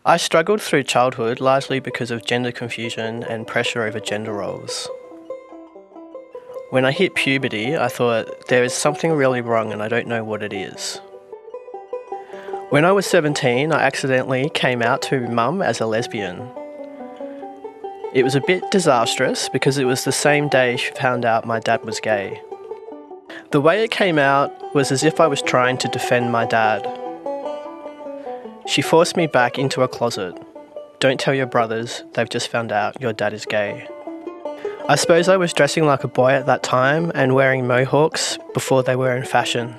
I struggled through childhood largely because of gender confusion and pressure over gender roles. When I hit puberty, I thought, there is something really wrong and I don't know what it is. When I was 17, I accidentally came out to Mum as a lesbian. It was a bit disastrous because it was the same day she found out my dad was gay. The way it came out was as if I was trying to defend my dad. She forced me back into a closet. Don't tell your brothers, they've just found out your dad is gay. I suppose I was dressing like a boy at that time and wearing mohawks before they were in fashion.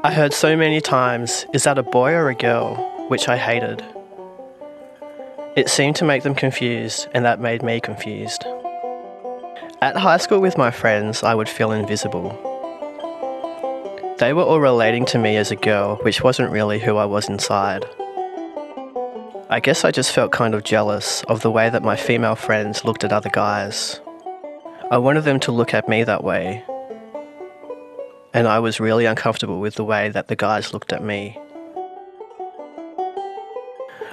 I heard so many times, is that a boy or a girl? Which I hated. It seemed to make them confused, and that made me confused. At high school with my friends, I would feel invisible. They were all relating to me as a girl, which wasn't really who I was inside. I guess I just felt kind of jealous of the way that my female friends looked at other guys. I wanted them to look at me that way. And I was really uncomfortable with the way that the guys looked at me.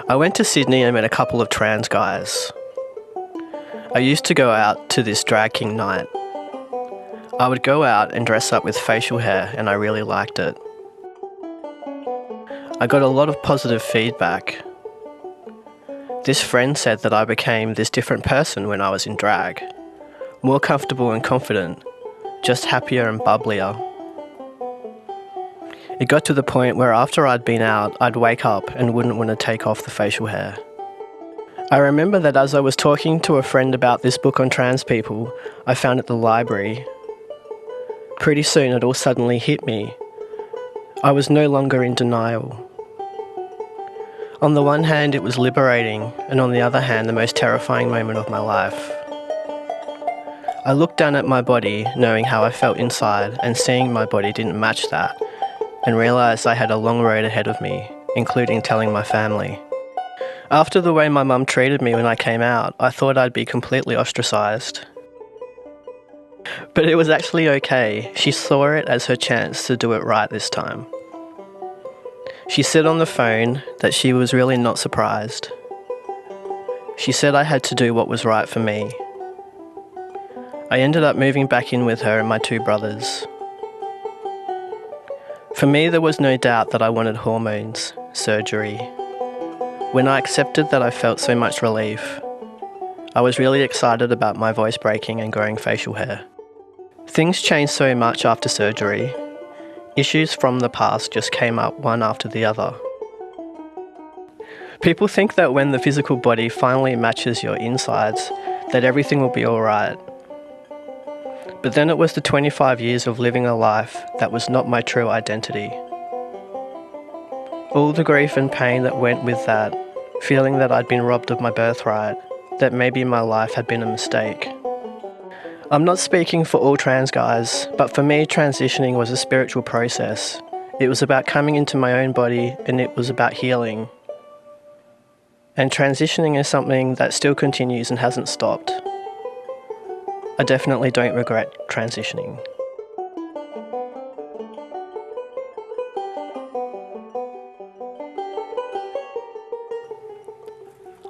I went to Sydney and met a couple of trans guys. I used to go out to this drag king night. I would go out and dress up with facial hair and I really liked it. I got a lot of positive feedback. This friend said that I became this different person when I was in drag. More comfortable and confident, just happier and bubblier. It got to the point where after I'd been out, I'd wake up and wouldn't want to take off the facial hair. I remember that as I was talking to a friend about this book on trans people, I found at the library. Pretty soon it all suddenly hit me. I was no longer in denial. On the one hand, it was liberating, and on the other hand, the most terrifying moment of my life. I looked down at my body, knowing how I felt inside, and seeing my body didn't match that, and realised I had a long road ahead of me, including telling my family. After the way my mum treated me when I came out, I thought I'd be completely ostracised. But it was actually okay. She saw it as her chance to do it right this time. She said on the phone that she was really not surprised. She said I had to do what was right for me. I ended up moving back in with her and my two brothers. For me, there was no doubt that I wanted hormones, surgery. When I accepted that, I felt so much relief. I was really excited about my voice breaking and growing facial hair. Things changed so much after surgery. Issues from the past just came up one after the other. People think that when the physical body finally matches your insides, that everything will be alright. But then it was the 25 years of living a life that was not my true identity. All the grief and pain that went with that, feeling that I'd been robbed of my birthright, that maybe my life had been a mistake. I'm not speaking for all trans guys, but for me transitioning was a spiritual process. It was about coming into my own body and it was about healing. And transitioning is something that still continues and hasn't stopped. I definitely don't regret transitioning.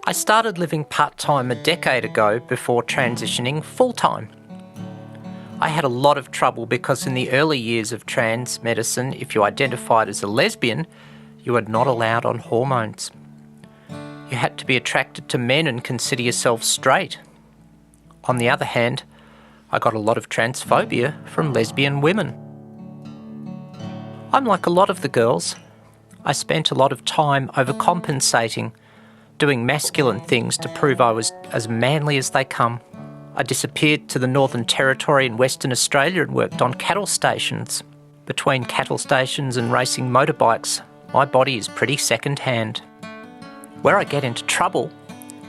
I started living part-time a decade ago before transitioning full-time. I had a lot of trouble because in the early years of trans medicine, if you identified as a lesbian, you were not allowed on hormones. You had to be attracted to men and consider yourself straight. On the other hand, I got a lot of transphobia from lesbian women. I'm like a lot of the girls. I spent a lot of time overcompensating, doing masculine things to prove I was as manly as they come. I disappeared to the Northern Territory in Western Australia and worked on cattle stations. Between cattle stations and racing motorbikes, my body is pretty second-hand. Where I get into trouble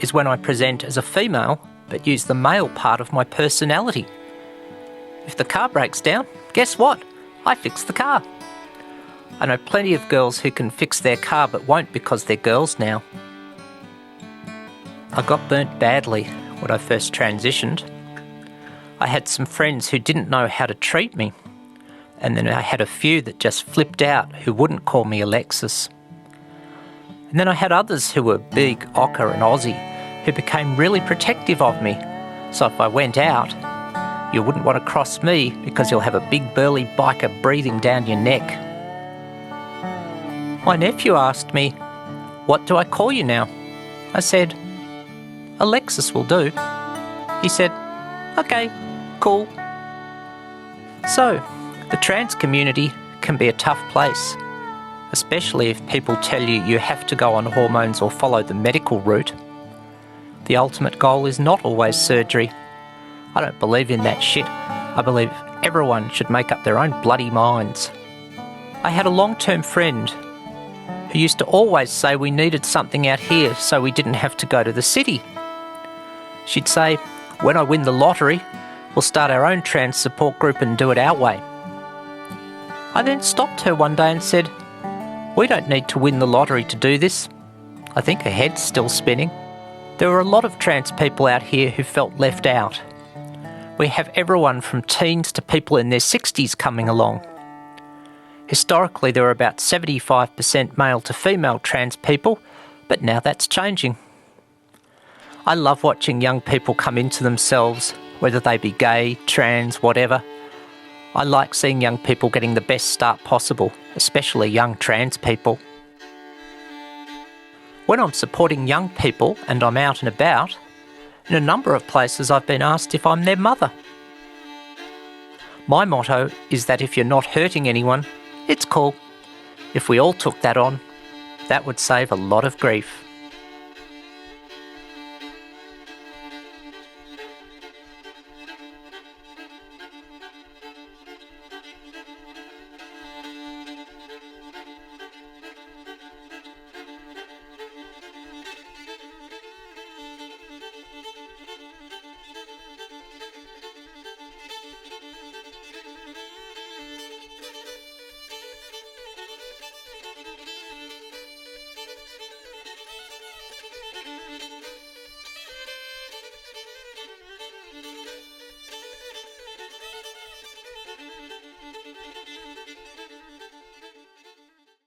is when I present as a female but use the male part of my personality. If the car breaks down, guess what? I fix the car. I know plenty of girls who can fix their car but won't because they're girls now. I got burnt badly when I first transitioned. I had some friends who didn't know how to treat me, and then I had a few that just flipped out who wouldn't call me Alexis. And then I had others who were big, ochre and Aussie, who became really protective of me. So if I went out, you wouldn't want to cross me because you'll have a big burly biker breathing down your neck. My nephew asked me, "What do I call you now?" I said, "Alexis will do." He said, "Okay, cool." So, the trans community can be a tough place, especially if people tell you you have to go on hormones or follow the medical route. The ultimate goal is not always surgery. I don't believe in that shit. I believe everyone should make up their own bloody minds. I had a long-term friend who used to always say we needed something out here so we didn't have to go to the city. She'd say, "When I win the lottery, we'll start our own trans support group and do it our way." I then stopped her one day and said, "We don't need to win the lottery to do this." I think her head's still spinning. There were a lot of trans people out here who felt left out. We have everyone from teens to people in their 60s coming along. Historically, there were about 75% male to female trans people, but now that's changing. I love watching young people come into themselves, whether they be gay, trans, whatever. I like seeing young people getting the best start possible, especially young trans people. When I'm supporting young people and I'm out and about, in a number of places I've been asked if I'm their mother. My motto is that if you're not hurting anyone, it's cool. If we all took that on, that would save a lot of grief.